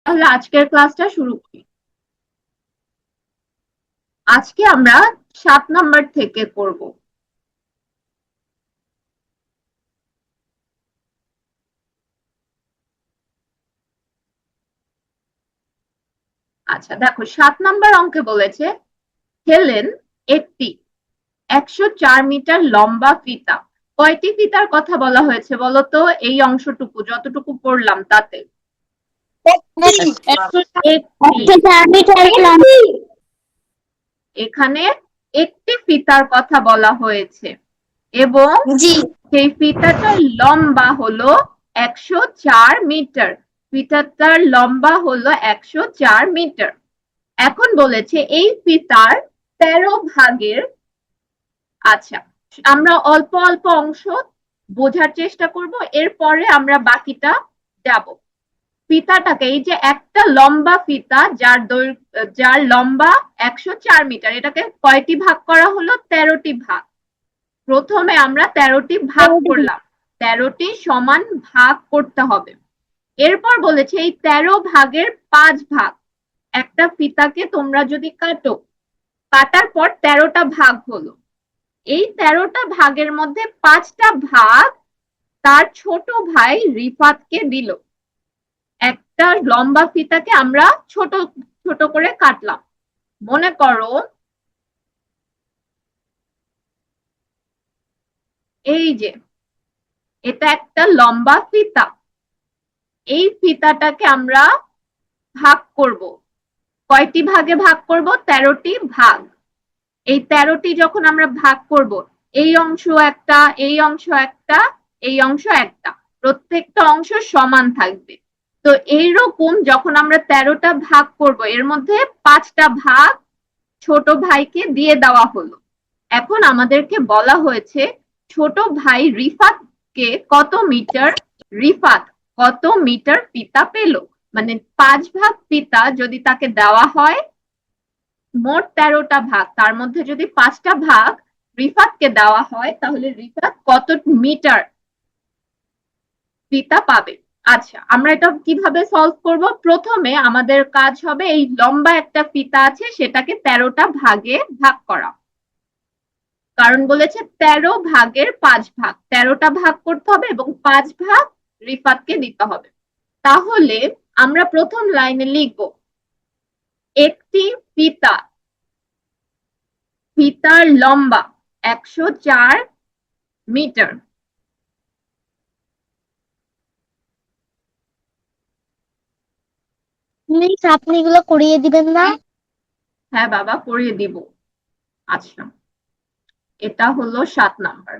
তাহলে আজকের ক্লাসটা শুরু করি। আজকে আমরা 7 নাম্বার থেকে করব। আচ্ছা দেখো, 7 নাম্বার অঙ্কে বলেছে হেলেন একটি 104 মিটার লম্বা ফিতা। কয়টি ফিতার কথা বলা হয়েছে বলতো? এই অংশটুকু যতটুকু পড়লাম তাতে এখানে একটি ফিতার কথা বলা হয়েছে এবং সেই ফিতাটার লম্বা হলো 104 মিটার। ফিতাটার লম্বা হলো 104 মিটার। এখন বলেছে এই ফিতার 13 ভাগের, আচ্ছা আমরা অল্প অল্প অংশ বোঝার চেষ্টা করব, এরপরে আমরা বাকিটা যাব। ফিতাটাকে, এই যে একটা লম্বা ফিতা যার লম্বা 104 মিটার, এটাকে কয়টি ভাগ করা হলো? 13টি ভাগ। প্রথমে আমরা 13টি ভাগ করলাম, 13টি সমান ভাগ করতে হবে। এরপর বলেছে এই 13 ভাগের 5 ভাগ। একটা ফিতাকে তোমরা যদি কাটো, কাটার পর 13টা ভাগ হলো, এই 13টা ভাগের মধ্যে 5টা ভাগ তার ছোট ভাই রিফাতকে দিল। একটা লম্বা ফিতাকে আমরা ছোট ছোট করে কাটলাম। মনে করো এই যে এটা একটা লম্বা ফিতা, এই ফিতাটাকে আমরা ভাগ করব। কয়টি ভাগে ভাগ করব? 13টি ভাগ। এই 13টি যখন আমরা ভাগ করব, এই অংশ একটা, এই অংশ একটা, এই অংশ একটা, প্রত্যেকটা অংশ সমান থাকবে। তো এইরকম যখন আমরা 13টা ভাগ করব, এর মধ্যে 5টা ভাগ ছোট ভাইকে দিয়ে দেওয়া হলো। এখন আমাদেরকে বলা হয়েছে ছোট ভাই রিফাতকে কত মিটার, রিফাত কত মিটার ফিতা পেল। মানে 5 ভাগ ফিতা যদি তাকে দেওয়া হয়, মোট 13টা ভাগ, তার মধ্যে যদি 5টা ভাগ রিফাতকে দেওয়া হয়, তাহলে রিফাত কত মিটার ফিতা পাবে। আচ্ছা আমরা এটা কিভাবে সলভ করব? প্রথমে আমাদের কাজ হবে এই লম্বা একটা ফিতা আছে সেটাকে 13টা ভাগে ভাগ করা। কারণ বলেছে 13 ভাগের 5 ভাগ, 13টা ভাগ করতে হবে এবং 5 ভাগ রিফাতকে দিতে হবে। তাহলে আমরা প্রথম লাইনে লিখব একটি ফিতা, ফিতার লম্বা 104 মিটার। প্লিজ আপনি এগুলো করিয়ে দিবেন না? হ্যাঁ বাবা, করিয়ে দিব। আচ্ছা, এটা হলো 7 নাম্বার।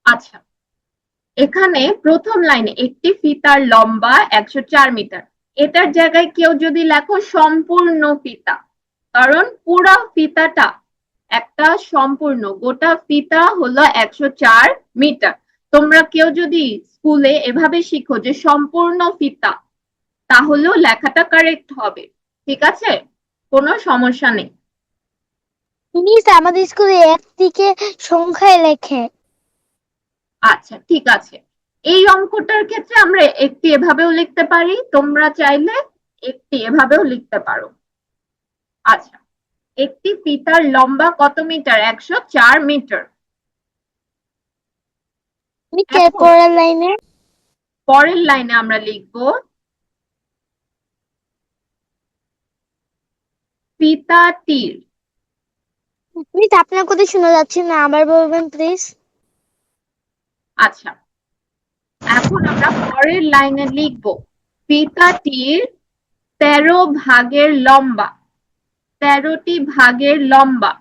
আচ্ছা, এখানে প্রথম লাইনে একটি ফিতার লম্বা 104 মিটার, এটার জায়গায় কেউ যদি লেখো সম্পূর্ণ ফিতা, কারণ পুরো ফিতাটা একটা সম্পূর্ণ, গোটা ফিতা হলো 104 মিটার। তোমরা কেউ যদি স্কুলে এভাবে শিখো যে সম্পূর্ণ ফিতা, তাহলেও লেখাটা কারেক্ট হবে। ঠিক আছে, কোনো সমস্যা নেই। প্লিজ আমাদের স্কুলে একদিকে সংখ্যায় লেখে। আচ্ছা ঠিক আছে, এই অঙ্কটার ক্ষেত্রে আমরা একটি এভাবেও লিখতে পারি, তোমরা চাইলে একটি এভাবেও লিখতে পারো। আচ্ছা, একটি ফিতার লম্বা কত মিটার? 104 মিটার। পরের লাইনে পরের লাইনে আমরা লিখবো ফিতাটির, প্লিজ আপনার কথা শোনা যাচ্ছে না, আবার বলবেন প্লিজ। আচ্ছা এখন আমরা পরের লাইনে লিখবো ফিতাটির 13 ভাগের লম্বা, 13টি ভাগের লম্বা।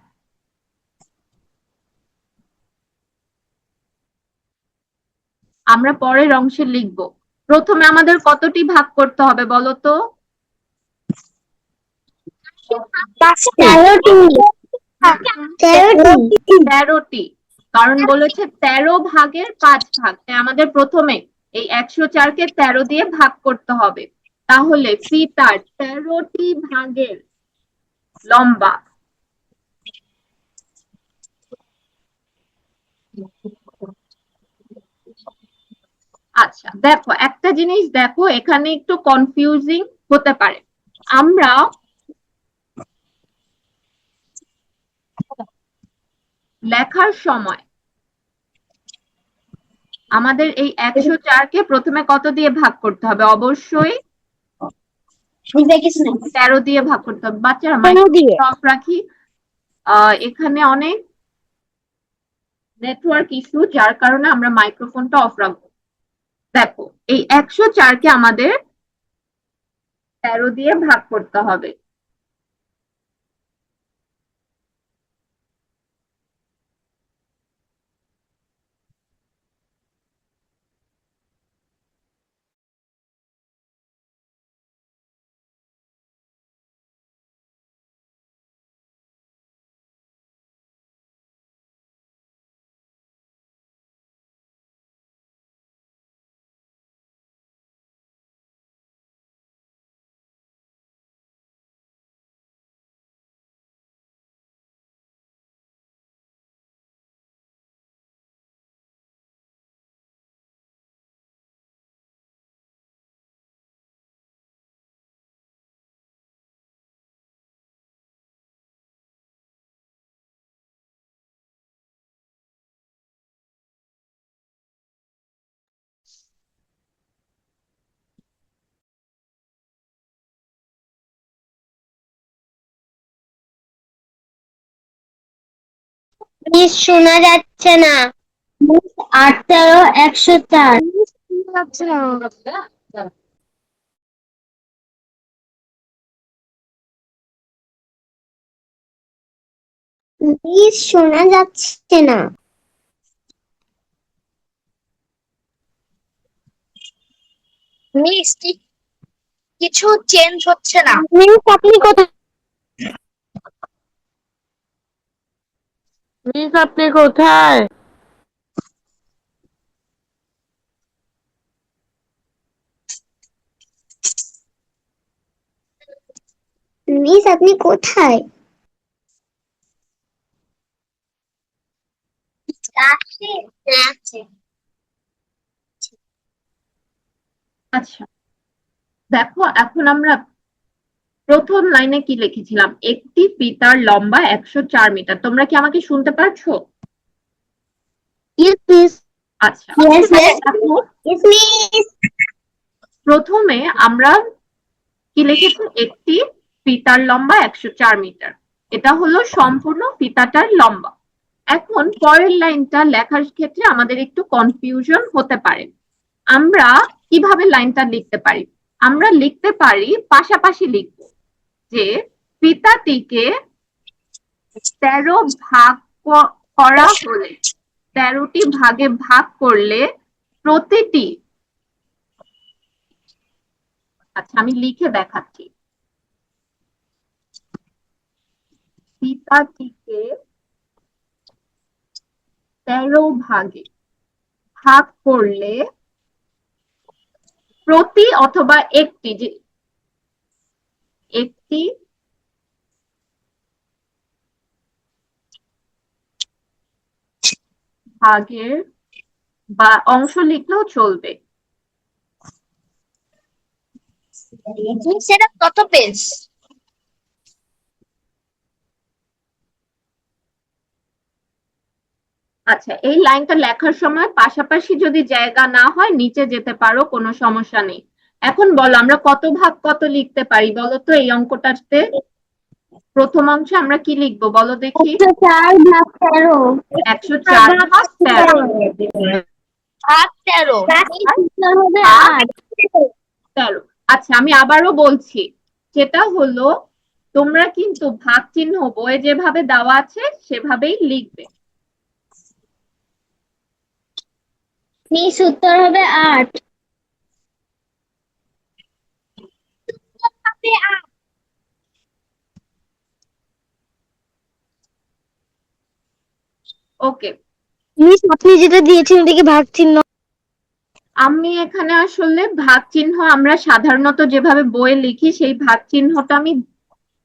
আমরা পরের অংশে লিখবো, প্রথমে আমাদের কতটি ভাগ করতে হবে বলতো? 13টি, কারণ বলেছে 13 ভাগের 5 ভাগ, তাই আমাদের প্রথমে এই 104-কে 13 দিয়ে ভাগ করতে হবে। তাহলে ফিতার 13টি ভাগের লম্বা। আচ্ছা দেখো, একটা জিনিস দেখো, এখানে একটু কনফিউজিং হতে পারে। আমরা লেখার সময় আমাদের এই 104-কে প্রথমে কত দিয়ে ভাগ করতে হবে? অবশ্যই 13 দিয়ে ভাগ করতে হবে। বাচ্চারা মাইক্রোফোনটা অফ রাখি, এখানে অনেক নেটওয়ার্ক ইস্যু, যার কারণে আমরা মাইক্রোফোনটা অফ রাখবো। দেখো, এই 104-কে আমাদের 13 দিয়ে ভাগ করতে হবে। মিস শোনা যাচ্ছে না। 8, 13, 104। মিস শোনা যাচ্ছে না। মিস কিছু চেঞ্জ হচ্ছে না। মিস আপনি কোথায়? মিস আপনি কোথায়? মিস আপনি কোথায়? আচ্ছা দেখো, এখন আমরা প্রথম লাইনে কি লিখেছিলাম? একটি ফিতার লম্বা 104 মিটার। তোমরা কি আমাকে শুনতে পারছো? Yes miss. আচ্ছা ইয়েস মিস। দেখো, ইয়েস মিস। প্রথমে আমরা কি লিখেছি? একটি ফিতার লম্বা 104 মিটার, এটা হলো সম্পূর্ণ ফিতাটার লম্বা। এখন পরের লাইনটা লেখার ক্ষেত্রে আমাদের একটু কনফিউশন হতে পারে। আমরা কিভাবে লাইনটা লিখতে পারি? আমরা লিখতে পারি, পাশাপাশি লিখব যে ফিতাটিকে 13 ভাগ করা হলে, 13টি ভাগে ভাগ করলে প্রতিটি, আচ্ছা আমি লিখে দেখাচ্ছি, ফিতাটিকে 13 ভাগে ভাগ করলে প্রতি অথবা একটি, যে একটি ভাগের বা অংশ লিখলেও চলবে। সেটা কত পেজ? আচ্ছা, এই লাইনটা লেখার সময় পাশাপাশি যদি জায়গা না হয় নিচে যেতে পারো, কোনো সমস্যা নেই। এখন বলো, আমরা কত ভাগ কত লিখতে পারি বলো তো? এই অঙ্কটাতে প্রথম অংশে আমরা কি লিখবো বলো দেখি? 104 ভাগ 13। 104 ভাগ 13। ভাগ 13। হবে 8। 13। আচ্ছা আমি আবারও বলছি, সেটা হলো তোমরা কিন্তু ভাগ চিহ্ন বইয়ে যেভাবে দেওয়া আছে সেভাবেই লিখবে। মিস উত্তর হবে 8। ওকে, মিস আপনি যেটা দিয়েছেন এটাকে ভাগ চিহ্ন? আমি এখানে আসলে ভাগ চিহ্ন আমরা সাধারণত যেভাবে বইয়ে লিখি সেই ভাগ চিহ্নটা আমি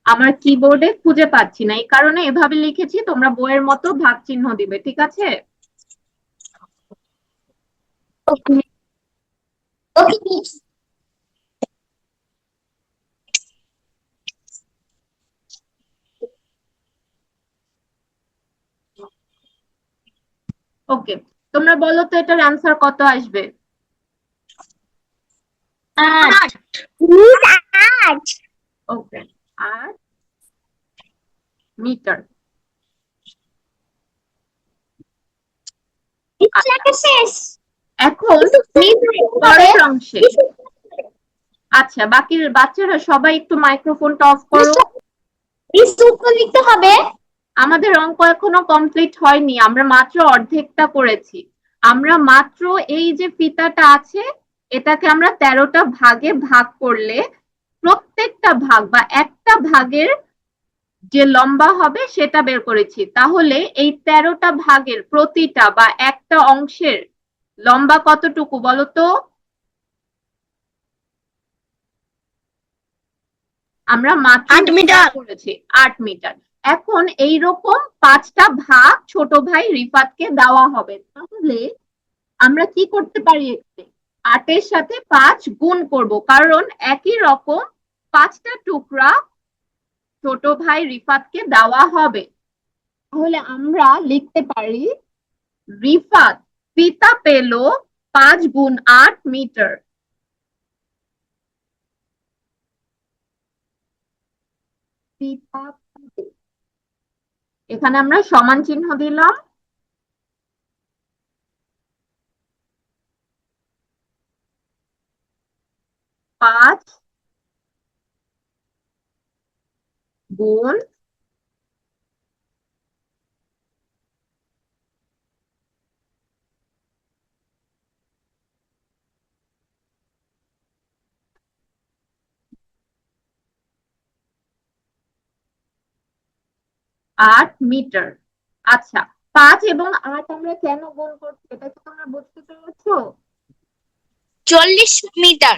আমার কিবোর্ডে খুঁজে পাচ্ছি না, এই কারণে এভাবে লিখেছি, তোমরা বইয়ের মতো ভাগ চিহ্ন দিবে, ঠিক আছে? ওকে মিস। ওকে, তোমরা বলো তো এটার অ্যান্সার কত আসবে? 8। মিস 8। ওকে, 8 মিটার। শেষ। এখন পরের অংশে, আচ্ছা বাকি বাচ্চারা সবাই একটু মাইক্রোফোনটা অফ করো। লিখতে হবে। আমাদের অঙ্ক এখনো কমপ্লিট হয়নি, আমরা মাত্র অর্ধেকটা করেছি। আমরা মাত্র এই যে ফিতাটা আছে এটাকে আমরা 13টা ভাগে ভাগ করলে প্রত্যেকটা ভাগ বা একটা ভাগের যে লম্বা হবে সেটা বের করেছি। তাহলে এই 13টা ভাগের প্রতিটা বা একটা অংশের লম্বা কতটুকু বলো তো? আমরা মাত্র 8 মিটার। করেছি 8 মিটার। এখন এইরকম 5টা ভাগ ছোট ভাই রিফাতকে দেওয়া হবে। তাহলে আমরা কি করতে পারি, 8-এর সাথে 5 গুণ করব, কারণ একই রকম 5টা টুকরা ছোট ভাই রিফাতকে দেওয়া হবে। তাহলে আমরা লিখতে পারি রিফাত ফিতা পেল 5 গুণ 8 মিটার। ফিতা পেল। এখানে আমরা সমান চিহ্ন দিলাম। 5 গুণ 8 মিটার। আচ্ছা, 5 এবং 8 আমরা কেন গুণ করছি এটা কি তোমরা বুঝতে পেরেছো? 40 মিটার।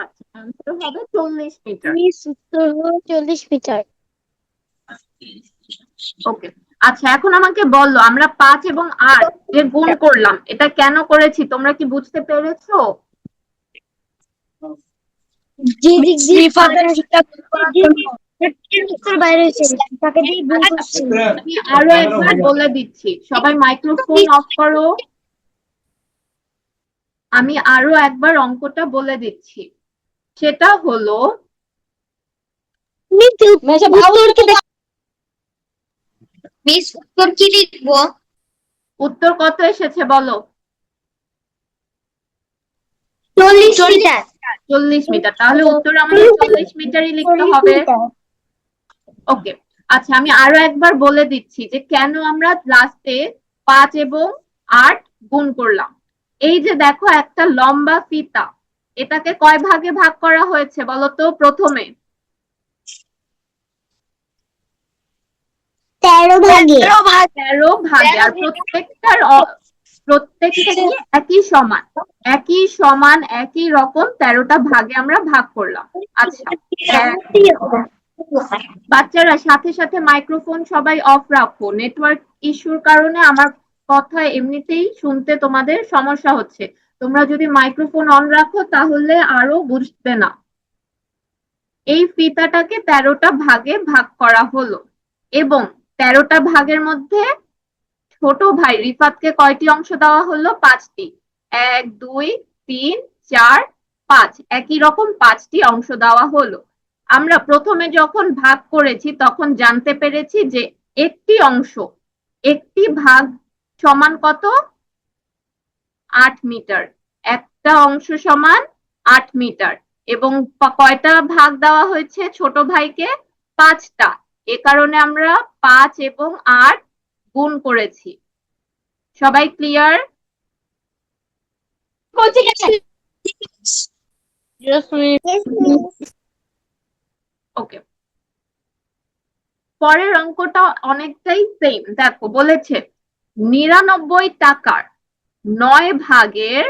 আচ্ছা, অ্যান্সার হবে 40 মিটার। মিস উত্তর হলো 40 মিটার। ওকে, আচ্ছা এখন আমাকে বলো আমরা 5 এবং 8 যে গুণ করলাম এটা কেন করেছি তোমরা কি বুঝতে পেরেছো? যে দিক দিয়ে উত্তর বাইরে হয়েছে তাকে দিয়ে গুণ করছি। আমি আরো একবার বলে দিচ্ছি, সবাই মাইক্রোফোন অফ করো। আমি আরো একবার অঙ্কটা বলে দিচ্ছি, সেটা হলো মিস উত্তর কি লিখবো? উত্তর কত এসেছে বলো? 40 মিটার। 40 মিটার। তাহলে উত্তর আমাদের 40 মিটারই লিখতে হবে। ওকে, আচ্ছা আমি আরো একবার বলে দিচ্ছি যে কেন আমরা লাস্টে 5 এবং 8 গুণ করলাম। এই যে দেখো একটা লম্বা ফিতা, এটাকে কয় ভাগে ভাগ করা হয়েছে বলতো? প্রথমে 13 ভাগে। 13 ভাগে, আর প্রত্যেকটাই একই সমান, একই সমান একই রকম 13টা ভাগে আমরা ভাগ করলাম। আচ্ছা, বাচ্চারা সাথে সাথে মাইক্রোফোন সবাই অফ রাখো, নেটওয়ার্ক ইস্যুর কারণে আমার কথা এমনিতেই শুনতে তোমাদের সমস্যা হচ্ছে। তোমরা যদি মাইক্রোফোন অন রাখো তাহলে আরো বুঝবে না। এই ফিতাটাকে 13টা ভাগে ভাগ করা হলো এবং 13টা ভাগের মধ্যে ছোট ভাই রিফাতকে কয়টি অংশ দেওয়া হলো? 5টি। 1 2 3 4 5, একই রকম 5টি অংশ দেওয়া হলো। আমরা প্রথমে যখন ভাগ করেছি তখন জানতে পেরেছি যে একটি অংশ, একটি ভাগ সমান কত? 8 মিটার। একটা অংশ সমান 8 মিটার এবং কয়টা ভাগ দেওয়া হয়েছে ছোট ভাইকে? 5টা। এ কারণে আমরা 5 এবং 8 গুণ করেছি। সবাই ক্লিয়ার? ওকে, পরের অঙ্কটা অনেকটাই সেম। দেখো বলেছে 99 টাকার 9 ভাগের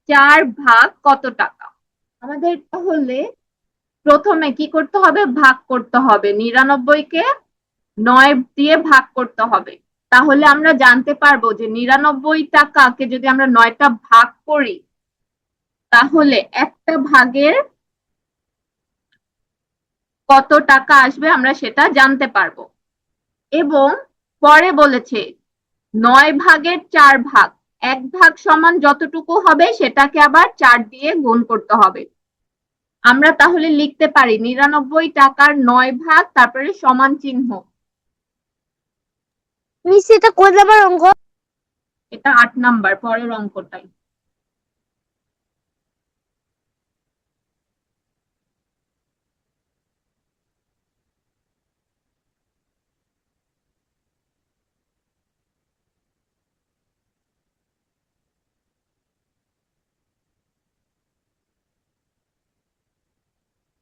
4 ভাগ কত টাকা। আমাদের তাহলে প্রথমে কি করতে হবে, ভাগ করতে হবে। 99 কে 9 দিয়ে ভাগ করতে হবে। তাহলে আমরা জানতে পারবো যে 99 টাকাকে যদি আমরা 9টা ভাগ করি তাহলে একটা ভাগের কত টাকা আসবে আমরা সেটা জানতে পারবো। এবং পরে বলেছে 9 ভাগের 4 ভাগ, 1 ভাগ সমান যতটুকু হবে সেটাকে আবার 4 দিয়ে গুণ করতে হবে। আমরা তাহলে লিখতে পারি 99 টাকার 9 ভাগ তারপরে সমান চিহ্ন। মিস এটা কত নাম্বার অঙ্ক? এটা 8 নাম্বার, পরের অঙ্কটাই।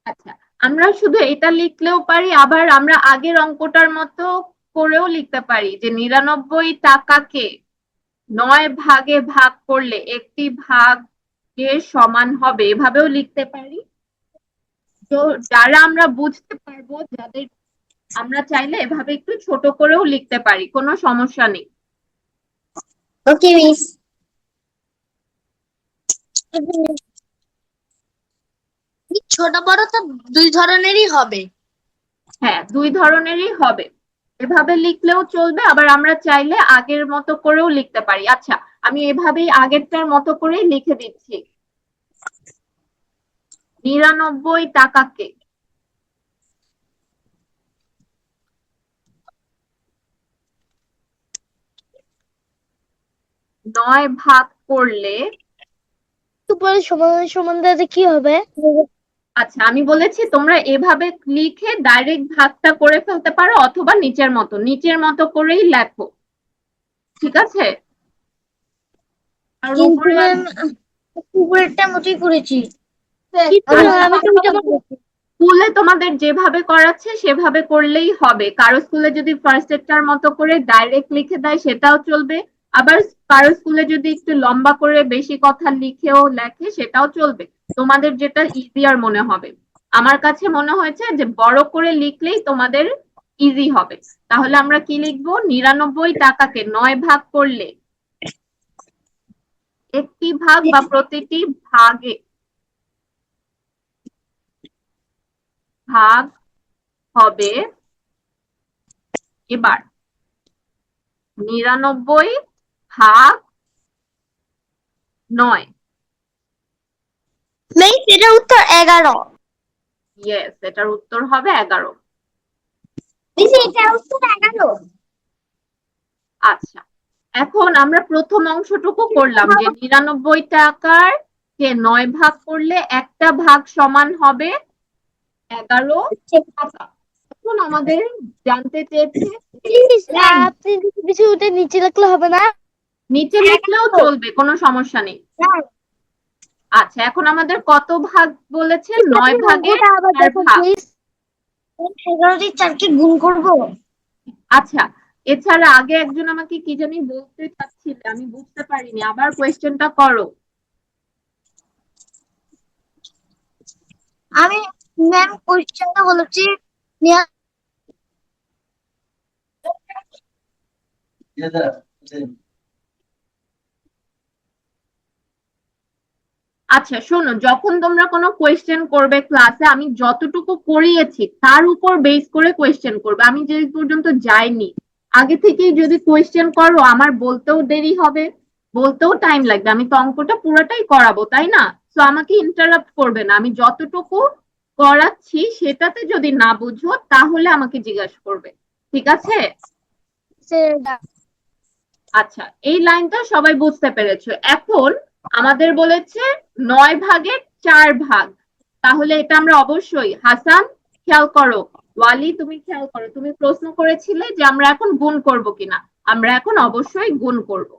আচ্ছা, আমরা শুধু এটা লিখলেও পারি, আবার আমরা আগের অঙ্কটার মতো করেও লিখতে পারি যে 99 টাকাকে 9 ভাগে ভাগ করলে একটি ভাগের সমান হবে, এভাবেও লিখতে পারি। তো যারা আমরা বুঝতে পারবো, যাদের আমরা চাইলে এভাবে একটু ছোট করেও লিখতে পারি, কোনো সমস্যা নেই। ওকে মিস। ছোট বড় তো দুই ধরনেরই হবে। হ্যাঁ, 2 ধরনেরই হবে। এভাবে লিখলেও চলবে, আবার আমরা চাইলে আগের মতো করেও লিখতে পারি। আচ্ছা, আমি এভাবেই আগেরটার মতো করেই লিখে দিচ্ছি। 99 টাকাকে 9 ভাগ করলে, উপরে সমান সমান দাদা কি হবে? আচ্ছা আমি বলেছি তোমরা এভাবে লিখে ডাইরেক্ট ভাগটা করে ফেলতে পারো, অথবা নিচের মতো করেই লেখো, ঠিক আছে? আর কিন্তু ম্যাম উপরেরটা মতোই করেছি। স্কুলে তোমাদের যেভাবে করাচ্ছে সেভাবে করলেই হবে। কারো স্কুলে যদি ফার্স্ট এরটার মতো করে ডাইরেক্ট লিখে দেয় সেটাও চলবে, আবার কারো স্কুলে যদি একটু লম্বা করে বেশি কথা লিখেও লেখে সেটাও চলবে, তোমাদের যেটা ইজিয়ার মনে হবে। আমার কাছে মনে হয়েছে যে বড় করে লিখলেই তোমাদের ইজি হবে। তাহলে আমরা কি লিখবো, 99 টাকাকে 9 ভাগ করলে একটি ভাগ বা প্রতিটি ভাগে ভাগ হবে, এবার 99 ভাগ 9। মিস এটার উত্তর 11। ইয়েস, এটার উত্তর হবে 11। মিস এটার উত্তর 11। আচ্ছা, এখন আমরা প্রথম অংশটুকু করলাম যে 99 টাকার কে 9 ভাগ করলে একটা ভাগ সমান হবে 11 টাকা। এখন আমাদের জানতে চেয়েছে প্লিজ আপনি কিছু উঠে নিচে লিখলে হবে না? নিচে লিখলেও চলবে, কোনো সমস্যা নেই। আচ্ছা, এখন আমাদের কত ভাগ বলেছে, 9 ভাগের 4 ভাগ। 11 দিয়ে 4 কে গুণ করব। আচ্ছা, এছাড়া আগে একজন আমাকে কি জানি বলতে চাচ্ছিল, আমি বুঝতে পারিনি, আবার কোয়েশ্চেনটা করো। আমি ম্যাম কোশ্চেনটা বলেছি আচ্ছা শোনো, যখন তোমরা কোনো কোয়েশ্চেন করবে ক্লাসে, আমি যতটুকু করিয়েছি তার উপর বেস করে কোয়েশ্চেন করবে। আমি যে পর্যন্ত যাইনি, আগে থেকেই যদি কোয়েশ্চেন করো আমার বলতেও দেরি হবে, বলতেও টাইম লাগবে। আমি তো অঙ্কটা পুরোটাই করাবো, তাই না? তো আমাকে ইন্টারাপ্ট করবে না। আমি যতটুকু করাচ্ছি সেটাতে যদি না বুঝো তাহলে আমাকে জিজ্ঞাসা করবে, ঠিক আছে? আচ্ছা, এই লাইনটা সবাই বুঝতে পেরেছো। এখন আমাদের বলেছে 9 ভাগের 4 ভাগ, তাহলে এটা আমরা অবশ্যই, হাসান খেয়াল করো, ওয়ালি তুমি খেয়াল করো, তুমি প্রশ্ন করেছিলে যে আমরা এখন গুণ করব কিনা, আমরা এখন অবশ্যই গুণ করব।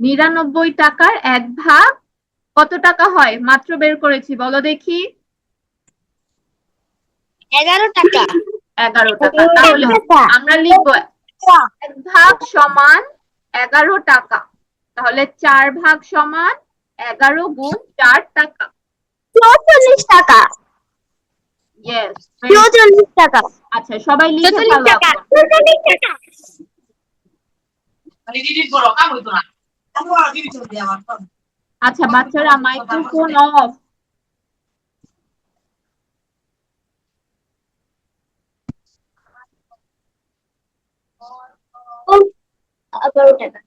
99 টাকার 1 ভাগ কত টাকা হয়, মাত্র বের করেছি, বলো দেখি। 11 টাকা। 11 টাকা। তাহলে আমরা লিখবো 1 ভাগ সমান 11 টাকা। তাহলে 4 ভাগ সমান 11 গুণ 4 টাকা। 44 টাকা। ইয়েস, 44 টাকা। আচ্ছা সবাই লিখে 44 ফেলো টাকা। এখন। 44 টাকা। আচ্ছা বাচ্চারা মাইক্রোফোন অফ। ও, 11 টাকা।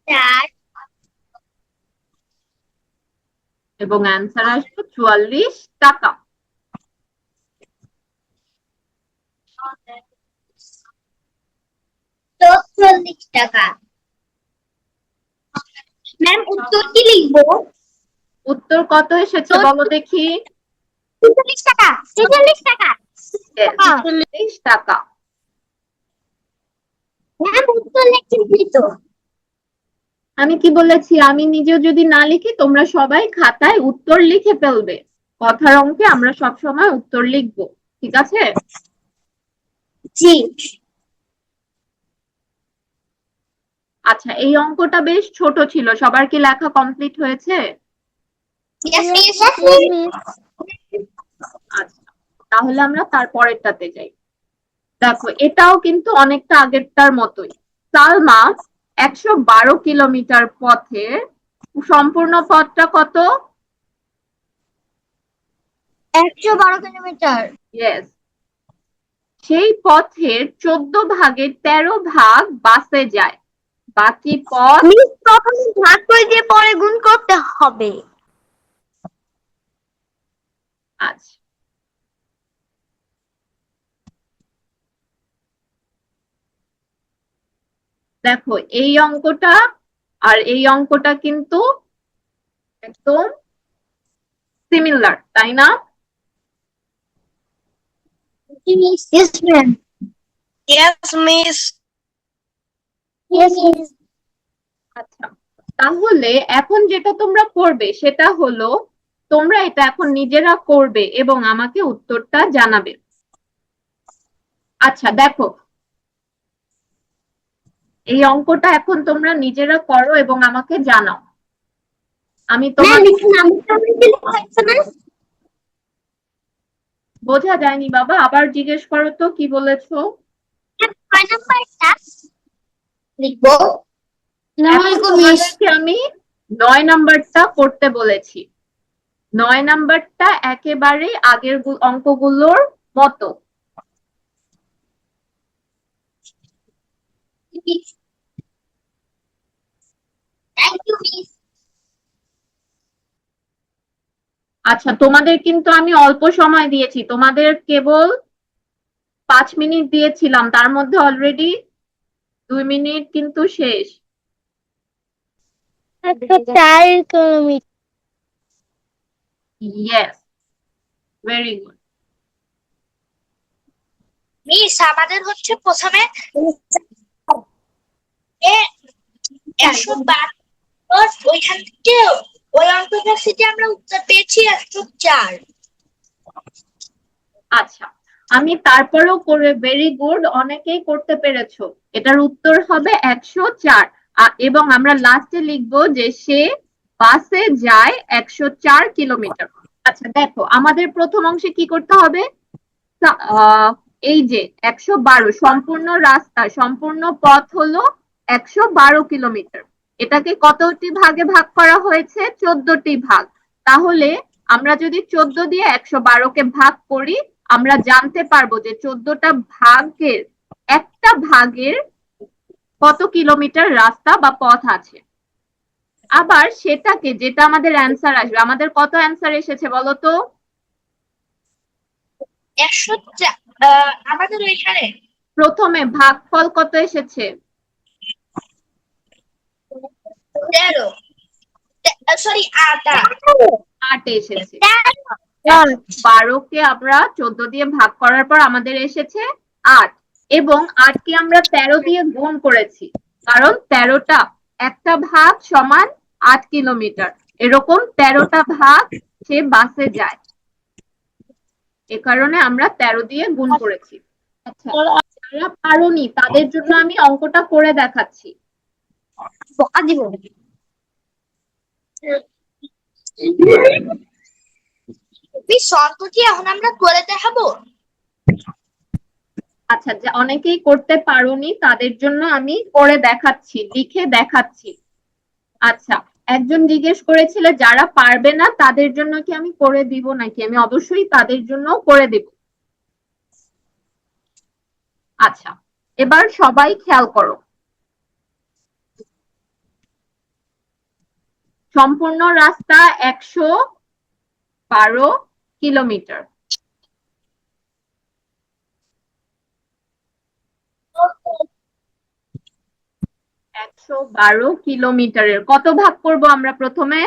চার। এবং অ্যান্সার আসবে 44 টাকা। 44 টাকা। ম্যাম উত্তর কি লিখবো? উত্তর কত এসেছে বলো দেখি। 43 টাকা। 43 টাকা। Yes, 43 টাকা। ম্যাম উত্তর লিখছেন তো? আমি কি বলেছি, আমি নিজেও যদি না লিখি তোমরা সবাই খাতায় উত্তর লিখে ফেলবে। কথার অঙ্কে আমরা সব সময় উত্তর লিখবো, ঠিক আছে? জি। আচ্ছা এই অঙ্কটা বেশ ছোট ছিল, সবার কি লেখা কমপ্লিট হয়েছে? আচ্ছা তাহলে আমরা তারপরেরটাতে যাই। দেখো এটাও কিন্তু অনেকটা আগেরটার মতোই। সালমা 112 কিলোমিটার পথে, সম্পূর্ণ পথটা কত? 112 কিলোমিটার। ইয়েস। সেই পথের 14 ভাগের 13 ভাগ বাসে যায়, বাকি পথ। মিস প্রথমে ভাগ করে দিয়ে পরে গুণ করতে হবে। আচ্ছা দেখো এই অঙ্কটা আর এই অঙ্কটা কিন্তু একদম সিমিলার, তাই না? Yes, ma'am. Yes, miss. Yes, miss. আচ্ছা তাহলে এখন যেটা তোমরা করবে সেটা হলো তোমরা এটা এখন নিজেরা করবে এবং আমাকে উত্তরটা জানাবে। আচ্ছা দেখো এই অঙ্কটা এখন তোমরা নিজেরা করো এবং আমাকে জানাও। আমি তোমাদের বোঝা যায়নি বাবা, আবার জিজ্ঞেস করো তো কি বলেছো। লিখবো। তোমাদেরকে আমি 9 নাম্বারটা করতে বলেছি। 9 নাম্বারটা একেবারে আগের অঙ্কগুলোর মতো। আচ্ছা তোমাদের কিন্তু আমি অল্প সময় দিয়েছি, তোমাদের কেবল 5 মিনিট দিয়েছিলাম, তার মধ্যে অলরেডি 2 মিনিট কিন্তু শেষ। 4 kilometre. Yes, very good. Miss আমাদের হচ্ছে প্রথমে 112 ওইখান থেকে ওই অঙ্কটা থেকে আমরা উত্তর পেয়েছি 104। আচ্ছা আমি তারপরেও করে, ভেরি গুড, অনেকেই করতে পেরেছো। এটার উত্তর হবে 104 এবং আমরা লাস্টে লিখবো যে সে বাসে যায় 104 কিলোমিটার। আচ্ছা দেখো আমাদের প্রথম অংশে কি করতে হবে, এই যে 112 সম্পূর্ণ রাস্তা, সম্পূর্ণ পথ হলো 112 কিলোমিটার। এটাকে কতটি ভাগে ভাগ করা হয়েছে? 14টি ভাগ। তাহলে আমরা যদি 14 দিয়ে 112কে ভাগ করি আমরা জানতে পারবো যে 14টা ভাগের একটা ভাগের কত কিলোমিটার রাস্তা বা পথ আছে। আবার সেটাকে, যেটা আমাদের অ্যান্সার আসবে, আমাদের কত অ্যান্সার এসেছে বলতো? 104 আমাদের ওইখানে প্রথমে ভাগফল কত এসেছে? 13 সরি 8 8 এসেছে। 12কে আমরা 14 দিয়ে ভাগ করার পর আমাদের এসেছে 8 এবং 8কে আমরা 13 দিয়ে গুণ করেছি কারণ 13টা একটা ভাগ সমান 8 কিলোমিটার এরকম 13টা ভাগ সে বাসে যায় এ কারণে আমরা 13 দিয়ে গুণ করেছি। আচ্ছা যারা পারোনি তাদের জন্য আমি অঙ্কটা করে দেখাচ্ছি। শর্তটি এখন আমরা করে দেখাবো। আচ্ছা যে অনেকেই করতে পারোনি তাদের জন্য আমি করে দেখাচ্ছি লিখে দেখাচ্ছি। আচ্ছা একজন জিজ্ঞেস করেছিল যারা পারবে না তাদের জন্য কি আমি করে দিব নাকি আমি অবশ্যই তাদের জন্য করে দেব। আচ্ছা এবার সবাই খেয়াল করো সম্পূর্ণ রাস্তা 112 কিলোমিটার। 112 কিলোমিটারের কত ভাগ করব আমরা প্রথমে?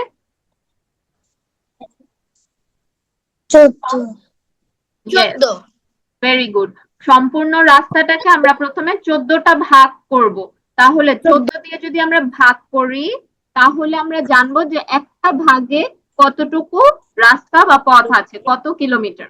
14। Very good. সম্পূর্ণ রাস্তাটাকে আমরা প্রথমে 14টা ভাগ করব তাহলে 14 দিয়ে যদি আমরা ভাগ করি তাহলে আমরা জানবো যে একটা ভাগে কতটুকু রাস্তা বা পথ আছে কত কিলোমিটার।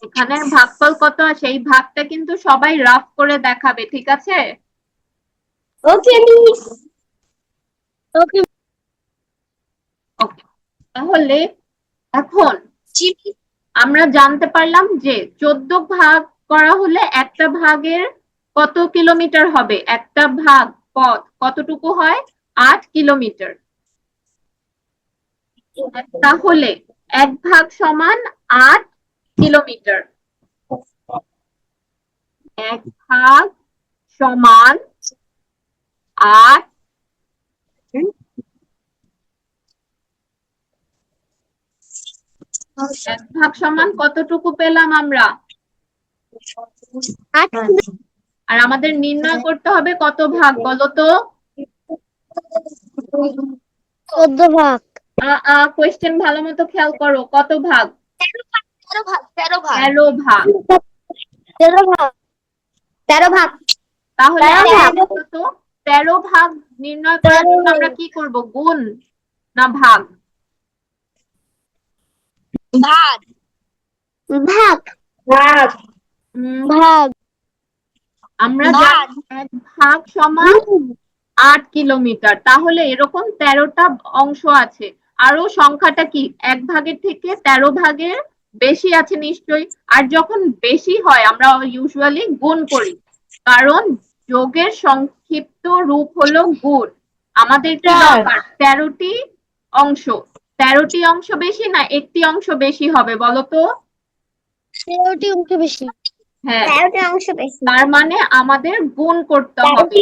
এখানের ভাগফল কত আছে এই ভাগটা কিন্তু সবাই রাফ করে দেখাবে ঠিক আছে? ওকে মিস। ওকে ওকে তাহলে এখন আমরা জানতে পারলাম যে 14 ভাগ করা হলে একটা ভাগের কত কিলোমিটার হবে একটা ভাগ পথ কতটুকু হয় 8 কিলোমিটার। তাহলে এক ভাগ সমান 8 কিলোমিটার। এক ভাগ সমান 8 এক ভাগ সমান কতটুকু পেলাম আমরা? 8 আর আমাদের নির্ণয় করতে হবে কত ভাগ বলো তো? 14 ভাগ। কোয়েশ্চেন ভালো মতো খেয়াল করো কত ভাগ? 13 ভাগ 13 ভাগ 13 ভাগ। 13 ভাগ 13 ভাগ। তাহলে 13 ভাগ নির্ণয় করার জন্য আমরা কি করব গুণ না ভাগ? ভাগ ভাগ ভাগ ভাগ। আমরা জানি এক ভাগ সমান 8 কিলোমিটার তাহলে এরকম 13টা অংশ আছে আরো সংখ্যাটা কি এক ভাগের থেকে 13 ভাগের বেশি আছে নিশ্চয়ই আর যখন বেশি হয় আমরা ইউজুয়ালি গুণ করি কারণ যোগের সংক্ষিপ্ত রূপ হলো গুণ। আমাদের কি দরকার 13টি অংশ। 13টি অংশ বেশি না একটি অংশ বেশি হবে বলো তো? 13টি অংশ বেশি। হ্যাঁ 13টি অংশ বেশি। তার মানে আমাদের গুণ করতে হবে।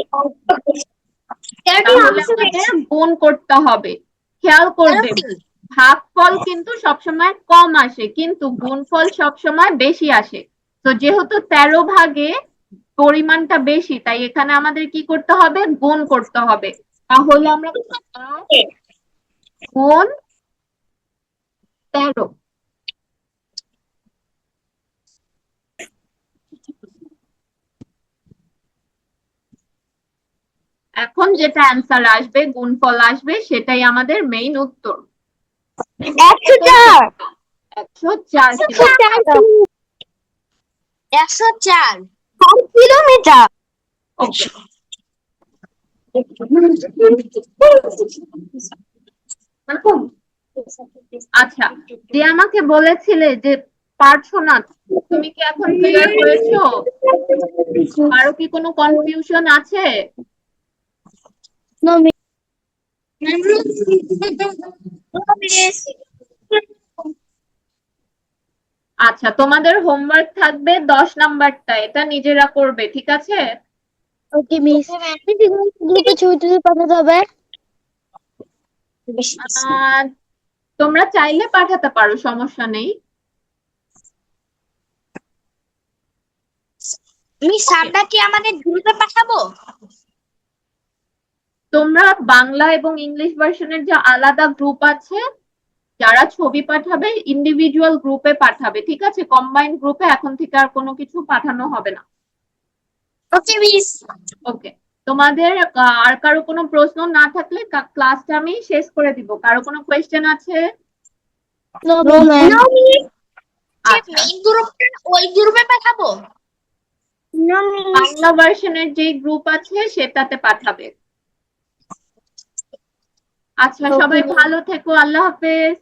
তাহলে আমাদের গুণ করতে হবে। খেয়াল করবে ভাগফল কিন্তু সবসময় কম আসে কিন্তু গুণফল সবসময় বেশি আসে। তো যেহেতু 13 ভাগে পরিমাণটা বেশি তাই এখানে আমাদের কি করতে হবে গুণ করতে হবে। তাহলে আমরা গুণ 13। এখন যেটা অ্যান্সার আসবে গুণফল আসবে সেটাই আমাদের মেইন উত্তর। 104 104 কিলোমিটার। ওকে আচ্ছা যে আমাকে বলেছিলে যে পারছো না তুমি কি এখন ক্লিয়ার হয়েছো? কারো কি কোনো কনফিউশন আছে? No miss. আচ্ছা, তোমাদের হোমওয়ার্ক থাকবে 10 নাম্বারটা, এটা নিজেরা করবে, ঠিক আছে? ওকে মিস, গ্রুপে ছবি তুলে পাঠাতে হবে। আহ, তোমরা চাইলে পাঠাতে পারো, সমস্যা নেই। মিস আমরা কি আমাদের গ্রুপে পাঠাবো? তোমরা বাংলা এবং ইংলিশ ভার্সনের যে আলাদা গ্রুপ আছে, যারা ছবি পাঠাবে ইন্ডিভিজুয়াল গ্রুপে পাঠাবে, ঠিক আছে? কম্বাইন্ড গ্রুপে এখন থেকে আর কোনো কিছু পাঠানো হবে না। ওকে মিস। ওকে, তোমাদের আর কারো কোনো প্রশ্ন না থাকলে ক্লাসটা আমি শেষ করে দিব। কারো কোনো কোয়েশ্চেন আছে? No ma'am. আচ্ছা, মেইন গ্রুপটা ওই গ্রুপে পাঠাবো? নো বাংলা ভার্সনের যে গ্রুপ আছে সেটাতে পাঠাবে। আচ্ছা, সবাই ভালো থেকো, আল্লাহ হাফেজ।